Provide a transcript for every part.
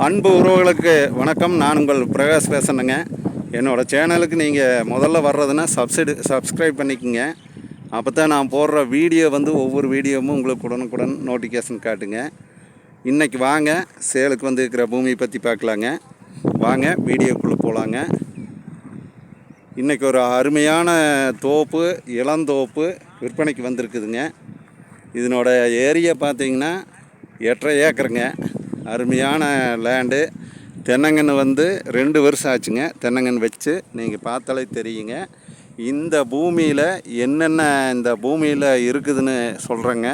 அன்பு உறவுகளுக்கு வணக்கம். நான் உங்கள் பிரகாஷ் பேசுகிறேங்க. என்னோடய சேனலுக்கு நீங்கள் முதல்ல வர்றதுன்னா சப்ஸ்கிரைப் பண்ணிக்கோங்க. அப்போ தான் நான் போடுற வீடியோ ஒவ்வொரு வீடியோவும் உங்களுக்கு உடனுக்குடன் நோட்டிஃபிகேஷன் காட்டுங்க. இன்றைக்கி வாங்க சேலுக்கு இருக்கிற பூமியை பற்றி பார்க்கலாங்க. வாங்க வீடியோக்குள்ளே போகலாங்க. இன்றைக்கி ஒரு அருமையான தோப்பு, இளந்தோப்பு விற்பனைக்கு வந்திருக்குதுங்க. இதனோட ஏரியா பார்த்திங்கன்னா 8.5 ஏக்கருங்க. அருமையான லேண்டு. தென்னங்கன்று 2 வருஷம் ஆச்சுங்க. தென்னங்கன்று வச்சு நீங்கள் பார்த்தாலே தெரியுங்க. இந்த பூமியில் என்னென்ன இந்த பூமியில் இருக்குதுன்னு சொல்கிறேங்க.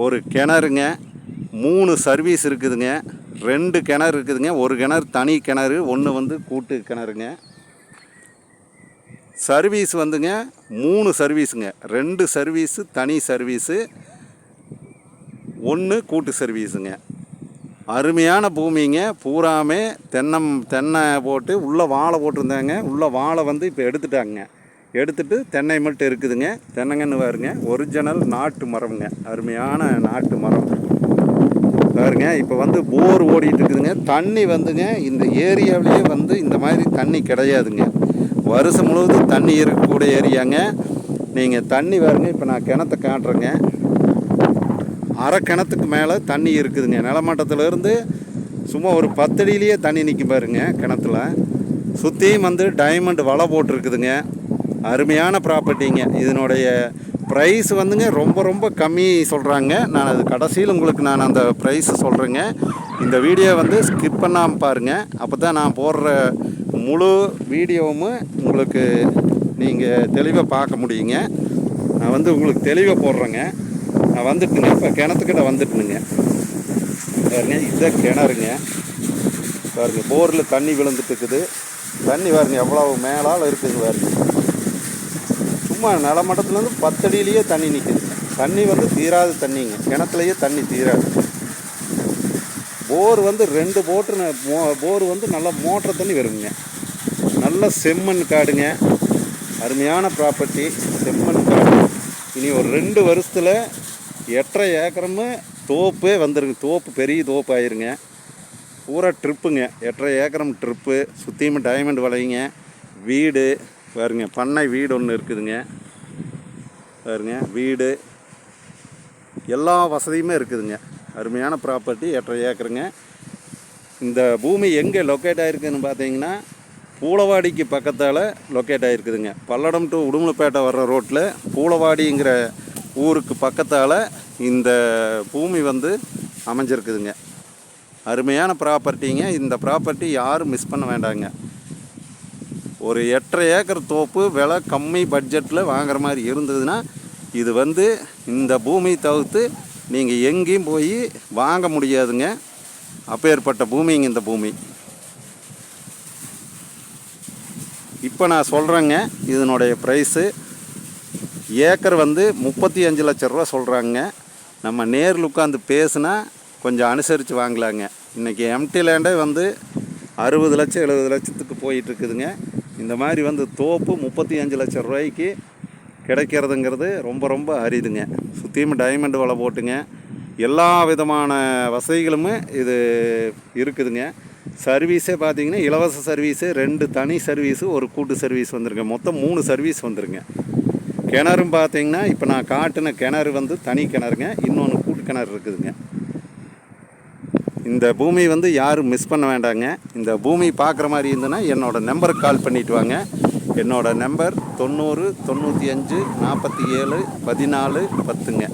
ஒரு கிணறுங்க, 3 சர்வீஸ் இருக்குதுங்க. 2 கிணறு இருக்குதுங்க. ஒரு கிணறு தனி கிணறு, ஒன்று கூட்டு கிணறுங்க. சர்வீஸ் 3 சர்வீஸுங்க. 2 சர்வீஸு தனி சர்வீஸு, 1 கூட்டு சர்வீஸுங்க. அருமையான பூமிங்க. பூராமே தென்னை போட்டு உள்ளே வாழை போட்டிருந்தாங்க. உள்ளே வாழை இப்போ எடுத்துட்டு தென்னை மட்டும் இருக்குதுங்க. தென்னங்கன்று பாருங்க, ஒரிஜினல் நாட்டு மரம்ங்க. அருமையான நாட்டு மரம் பாருங்க. இப்போ போர் ஓடிட்டு இருக்குதுங்க. தண்ணி இந்த ஏரியாவிலேயே இந்த மாதிரி தண்ணி கிடையாதுங்க. வருஷம் முழுவதும் தண்ணி இருக்கக்கூடிய ஏரியாங்க. நீங்கள் தண்ணி பாருங்க. இப்போ நான் கிணத்தை காட்டுறேங்க. அரை கிணத்துக்கு மேலே தண்ணி இருக்குதுங்க. நிலமட்டத்திலேருந்து சும்மா ஒரு 10 அடியிலேயே தண்ணி நிற்கும் பாருங்க. கிணத்துல சுற்றியும் டைமண்ட் வலை போட்டிருக்குதுங்க. அருமையான ப்ராப்பர்ட்டிங்க. இதனுடைய ப்ரைஸ் ரொம்ப ரொம்ப கம்மி சொல்கிறாங்க. நான் அது கடைசியில் உங்களுக்கு நான் அந்த ப்ரைஸ் சொல்கிறேங்க. இந்த வீடியோ ஸ்கிப் பண்ணாமல் பாருங்கள். அப்போ தான் நான் போடுற முழு வீடியோவும் உங்களுக்கு நீங்கள் தெளிவாக பார்க்க முடியுங்க. நான் உங்களுக்கு தெளிவாக போடுறேங்க. நான் வந்துட்டுங்க. இப்போ கிணத்துக்கிட்ட வந்துட்டுனுங்க பாருங்க. இதுதான் கிணறுங்க பாருங்க. போரில் தண்ணி விழுந்துட்டு இருக்குது. தண்ணி பாருங்க எவ்வளோ மேலால் இருக்குது பாருங்க. சும்மா நிலமட்டத்துலேருந்து 10 அடியிலேயே தண்ணி நிற்குது. தண்ணி தீராத தண்ணிங்க. கிணத்துலையே தண்ணி தீராது. போர் 2 போர் நல்லா மோட்டர் தண்ணி வருங்க. நல்ல செம்மண் காடுங்க. அருமையான ப்ராப்பர்ட்டி செம்மண் காடு. இனி ஒரு 2 வருஷத்தில் 8.5 ஏக்கரமு தோப்பே வந்துருங்க. தோப்பு பெரிய தோப்பு ஆயிருங்க. பூரா ட்ரிப்புங்க. 8.5 ஏக்கரம் ட்ரிப்பு. சுற்றியும் டைமண்ட் வலைங்க. வீடு பாருங்க. பண்ணை வீடு ஒன்று இருக்குதுங்க பாருங்க. வீடு எல்லா வசதியுமே இருக்குதுங்க. அருமையான ப்ராப்பர்ட்டி 8.5 ஏக்கருங்க. இந்த பூமி எங்கே லொக்கேட் ஆகிருக்குதுன்னு பார்த்தீங்கன்னா, பூளவாடிக்கு பக்கத்தால் லொக்கேட் ஆகிருக்குதுங்க. பல்லடம் டு உடுமலைப்பேட்டை வர்ற ரோட்டில் பூளவாடிங்கிற ஊருக்கு பக்கத்தால் இந்த பூமி அமைஞ்சிருக்குதுங்க. அருமையான ப்ராப்பர்ட்டிங்க. இந்த ப்ராப்பர்ட்டி யாரும் மிஸ் பண்ண வேண்டாங்க. ஒரு 8.5 ஏக்கர் தோப்பு விலை கம்மி பட்ஜெட்டில் வாங்குற மாதிரி இருந்ததுன்னா, இது இந்த பூமி தவிர்த்து நீங்கள் எங்கேயும் போய் வாங்க முடியாதுங்க. அப்பேற்பட்ட பூமிங்க இந்த பூமி. இப்போ நான் சொல்கிறேங்க இதனுடைய ப்ரைஸு. ஏக்கர் 35 லட்ச ரூபா சொல்கிறாங்க. நம்ம நேரில் உட்காந்து பேசுனா கொஞ்சம் அனுசரித்து வாங்கலாங்க. இன்றைக்கி எம்டி லேண்டே 60 லட்சம் 70 லட்சத்துக்கு போயிட்டுருக்குதுங்க. இந்த மாதிரி தோப்பு 35 லட்ச ரூபாய்க்கு கிடைக்கிறதுங்கிறது ரொம்ப ரொம்ப அரிதுங்க. சுற்றியும் டைமண்ட் வலை போட்டுங்க. எல்லா விதமான வசதிகளுமே இது இருக்குதுங்க. சர்வீஸே பார்த்திங்கன்னா இலவச சர்வீஸு, 2 தனி சர்வீஸு, ஒரு கூட்டு சர்வீஸ் வந்துருங்க. மொத்தம் 3 சர்வீஸ் வந்துருங்க. கிணறும் பார்த்திங்கன்னா இப்போ நான் காட்டின கிணறு தனி கிணறுங்க. இன்னொன்று கூட்டு கிணறு இருக்குதுங்க. இந்த பூமி யாரும் மிஸ் பண்ண வேண்டாங்க. இந்த பூமி பார்க்குற மாதிரி இருந்ததுன்னா என்னோடய நம்பருக்கு கால் பண்ணிவிட்டு வாங்க. என்னோடய நம்பர் 90 95 47 14 10ங்க.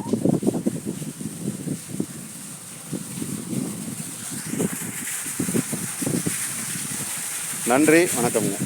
நன்றி, வணக்கம்ங்க.